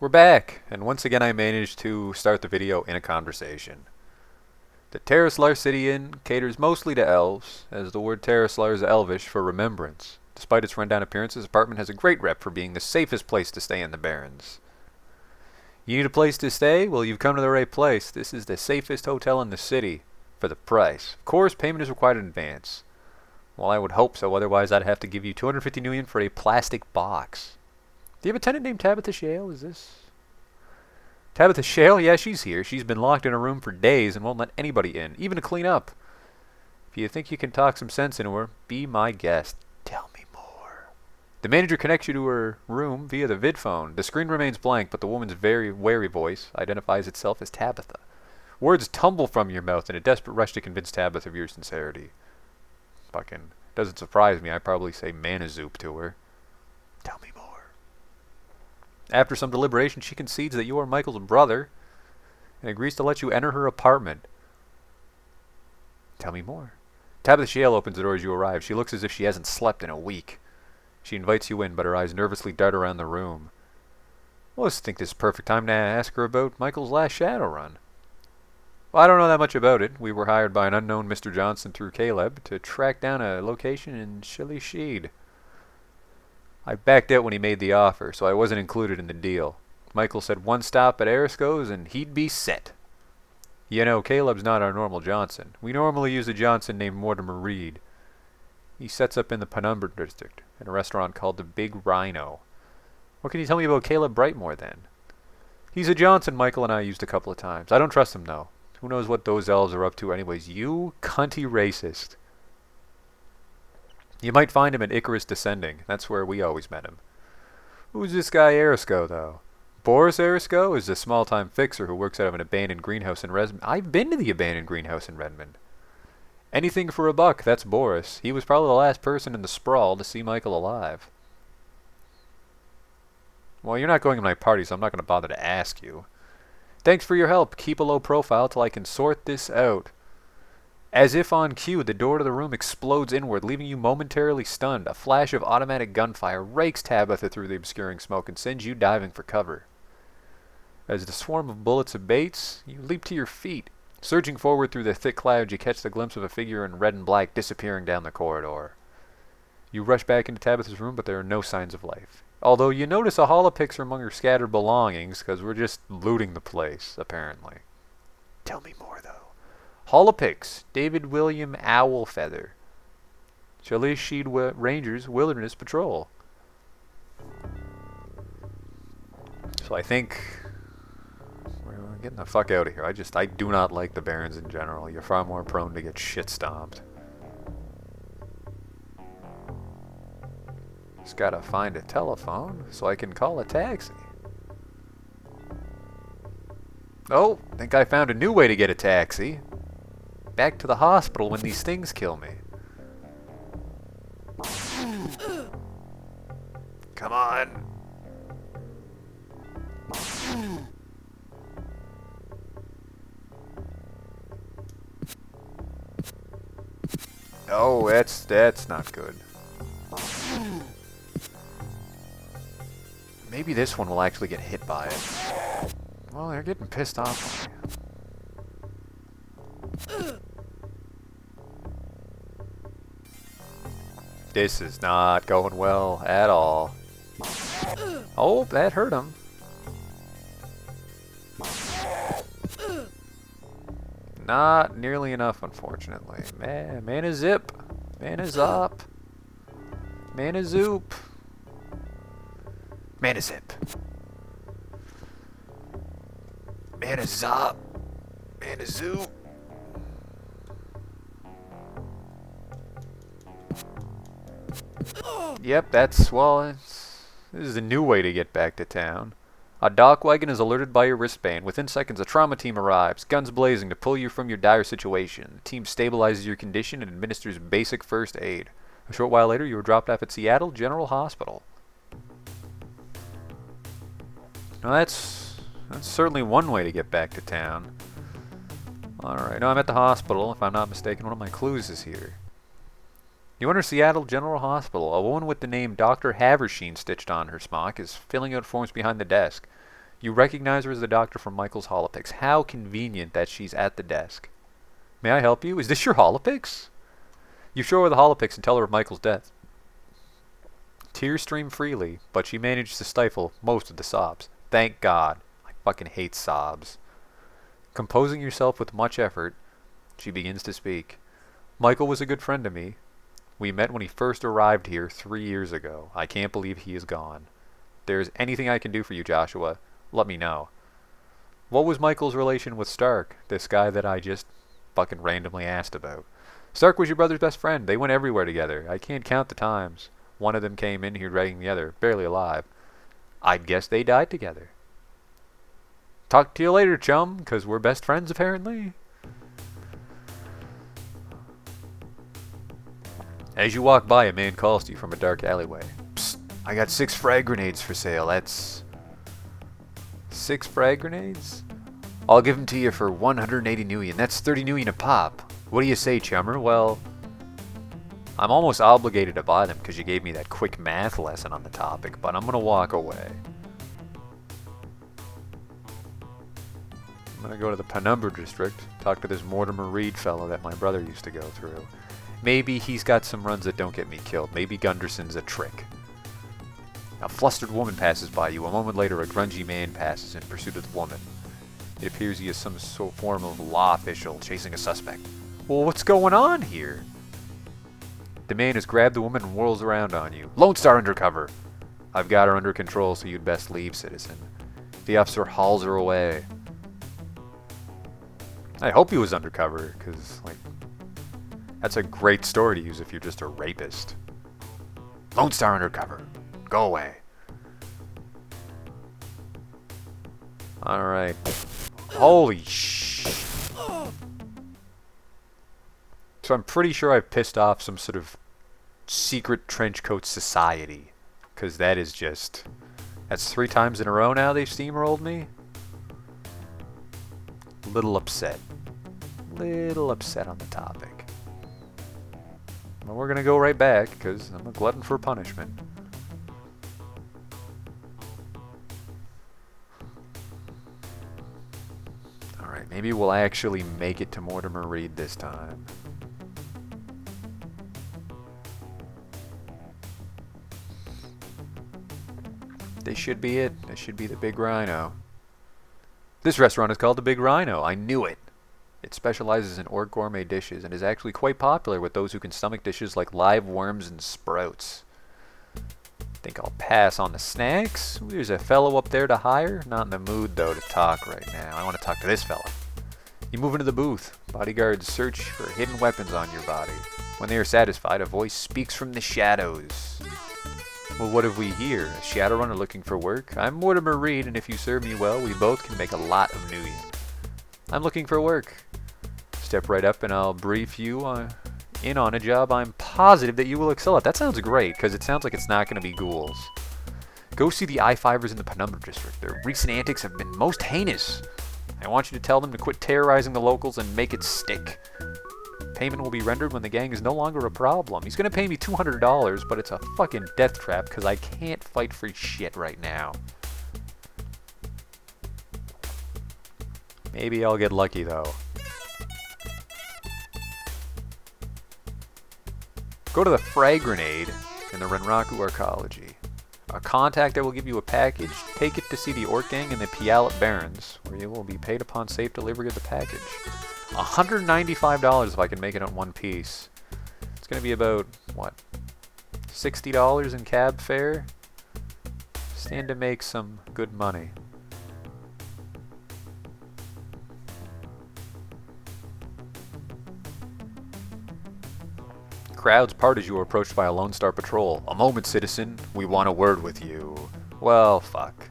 We're back, and once again I managed to start the video in a conversation. The Salish-Shidhe Inn caters mostly to elves, as the word Salar is Elvish for remembrance. Despite its rundown appearance, this apartment has a great rep for being the safest place to stay in the Barrens. You need a place to stay? Well, you've come to the right place. This is the safest hotel in the city, for the price. Of course, payment is required in advance. Well, I would hope so, otherwise I'd have to give you 250 million for a plastic box. Do you have a tenant named Tabitha Shale? Is this... Tabitha Shale? Yeah, she's here. She's been locked in a room for days and won't let anybody in, even to clean up. If you think you can talk some sense into her, be my guest. Tell me more. The manager connects you to her room via the vid phone. The screen remains blank, but the woman's very wary voice identifies itself as Tabitha. Words tumble from your mouth in a desperate rush to convince Tabitha of your sincerity. Fucking doesn't surprise me. I'd probably say Manizoop to her. Tell me more. After some deliberation, she concedes that you are Michael's brother and agrees to let you enter her apartment. Tell me more. Tabitha Shale opens the door as you arrive. She looks as if she hasn't slept in a week. She invites you in, but her eyes nervously dart around the room. Well, I think this is the perfect time to ask her about Michael's last Shadowrun. Well, I don't know that much about it. We were hired by an unknown Mr. Johnson through Caleb to track down a location in Salish-Shidhe. I backed out when he made the offer, so I wasn't included in the deal. Michael said one stop at Erisco's and he'd be set. You know, Caleb's not our normal Johnson. We normally use a Johnson named Mortimer Reed. He sets up in the Penumbra district, in a restaurant called the Big Rhino. What can you tell me about Caleb Brightmore, then? He's a Johnson Michael and I used a couple of times. I don't trust him, though. Who knows what those elves are up to anyways? You cunty racist. You might find him at Icarus Descending. That's where we always met him. Who's this guy Erisco, though? Boris Erisco is a small-time fixer who works out of an abandoned greenhouse in Redmond. I've been to the abandoned greenhouse in Redmond. Anything for a buck, that's Boris. He was probably the last person in the sprawl to see Michael alive. Well, you're not going to my party, so I'm not going to bother to ask you. Thanks for your help. Keep a low profile till I can sort this out. As if on cue, the door to the room explodes inward, leaving you momentarily stunned. A flash of automatic gunfire rakes Tabitha through the obscuring smoke and sends you diving for cover. As the swarm of bullets abates, you leap to your feet. Surging forward through the thick clouds, you catch the glimpse of a figure in red and black disappearing down the corridor. You rush back into Tabitha's room, but there are no signs of life. Although you notice a holopixer among her scattered belongings, because we're just looting the place, apparently. Tell me more, though. Holopix, David William Owlfeather. Salish-Shidhe Rangers Wilderness Patrol. So I think we're getting the fuck out of here. I do not like the Barrens in general. You're far more prone to get shit stomped. Just gotta find a telephone so I can call a taxi. Oh, think I found a new way to get a taxi. Back to the hospital when these things kill me. Come on. Oh, that's not good. Maybe this one will actually get hit by it. Well, they're getting pissed off on me. This is not going well at all. Oh, that hurt him. Not nearly enough, unfortunately. Man is zip. Man is up. Man is zoop. Man is zip. Man is zop. Man is zoop. Yep, this is a new way to get back to town. A dock wagon is alerted by your wristband. Within seconds, a trauma team arrives, guns blazing to pull you from your dire situation. The team stabilizes your condition and administers basic first aid. A short while later, you are dropped off at Seattle General Hospital. Now that's certainly one way to get back to town. Alright, now I'm at the hospital. If I'm not mistaken, one of my clues is here. You enter Seattle General Hospital. A woman with the name Dr. Haversheen stitched on her smock is filling out forms behind the desk. You recognize her as the doctor from Michael's Holopics. How convenient that she's at the desk. May I help you? Is this your Holopics? You show her the Holopics and tell her of Michael's death. Tears stream freely, but she managed to stifle most of the sobs. Thank God. I fucking hate sobs. Composing yourself with much effort, she begins to speak. Michael was a good friend to me. We met when he first arrived here 3 years ago. I can't believe he is gone. If there's anything I can do for you, Joshua, let me know. What was Michael's relation with Stark, this guy that I just fucking randomly asked about? Stark was your brother's best friend. They went everywhere together. I can't count the times. One of them came in here dragging the other, barely alive. I'd guess they died together. Talk to you later, chum, 'cause we're best friends apparently. As you walk by, a man calls to you from a dark alleyway. Psst, I got 6 frag grenades for sale. That's 6 frag grenades? I'll give them to you for 180 nuyen. That's 30 nuyen a pop. What do you say, chummer? Well, I'm almost obligated to buy them because you gave me that quick math lesson on the topic, but I'm going to walk away. I'm going to go to the Penumbra District, talk to this Mortimer Reed fellow that my brother used to go through. Maybe he's got some runs that don't get me killed. Maybe Gunderson's a trick. A flustered woman passes by you. A moment later, a grungy man passes in pursuit of the woman. It appears he is some sort of form of law official chasing a suspect. Well, what's going on here? The man has grabbed the woman and whirls around on you. Lone Star undercover! I've got her under control, so you'd best leave, citizen. The officer hauls her away. I hope he was undercover, because, like, that's a great story to use if you're just a rapist. Lone Star undercover. Go away. Alright. Holy sh... So I'm pretty sure I've pissed off some sort of secret Trenchcoat society. Because that is just... That's 3 times in a row now they've steamrolled me. Little upset. Little upset on the topic. Well, we're gonna go right back, because I'm a glutton for punishment. Alright, maybe we'll actually make it to Mortimer Reed this time. This should be it. This should be the Big Rhino. This restaurant is called the Big Rhino. I knew it. It specializes in orc gourmet dishes and is actually quite popular with those who can stomach dishes like live worms and sprouts. Think I'll pass on the snacks. Ooh, there's a fellow up there to hire. Not in the mood though to talk right now. I want to talk to this fella. You move into the booth. Bodyguards search for hidden weapons on your body. When they are satisfied, a voice speaks from the shadows. Well, what have we here? A Shadowrunner looking for work? I'm Mortimer Reed, and if you serve me well, we both can make a lot of nuyen. I'm looking for work. Step right up and I'll brief you in on a job I'm positive that you will excel at. That sounds great, because it sounds like it's not going to be ghouls. Go see the I-5ers in the Penumbra District. Their recent antics have been most heinous. I want you to tell them to quit terrorizing the locals and make it stick. Payment will be rendered when the gang is no longer a problem. He's going to pay me $200, but it's a fucking death trap because I can't fight for shit right now. Maybe I'll get lucky, though. Go to the Frag Grenade in the Renraku Arcology. A contact that will give you a package. Take it to see the Orc Gang in the Puyallup Barrens, where you will be paid upon safe delivery of the package. $195 if I can make it on one piece. It's going to be about, what, $60 in cab fare? Stand to make some good money. Crowds part as you are approached by a Lone Star patrol. A moment, citizen. We want a word with you. Well, fuck.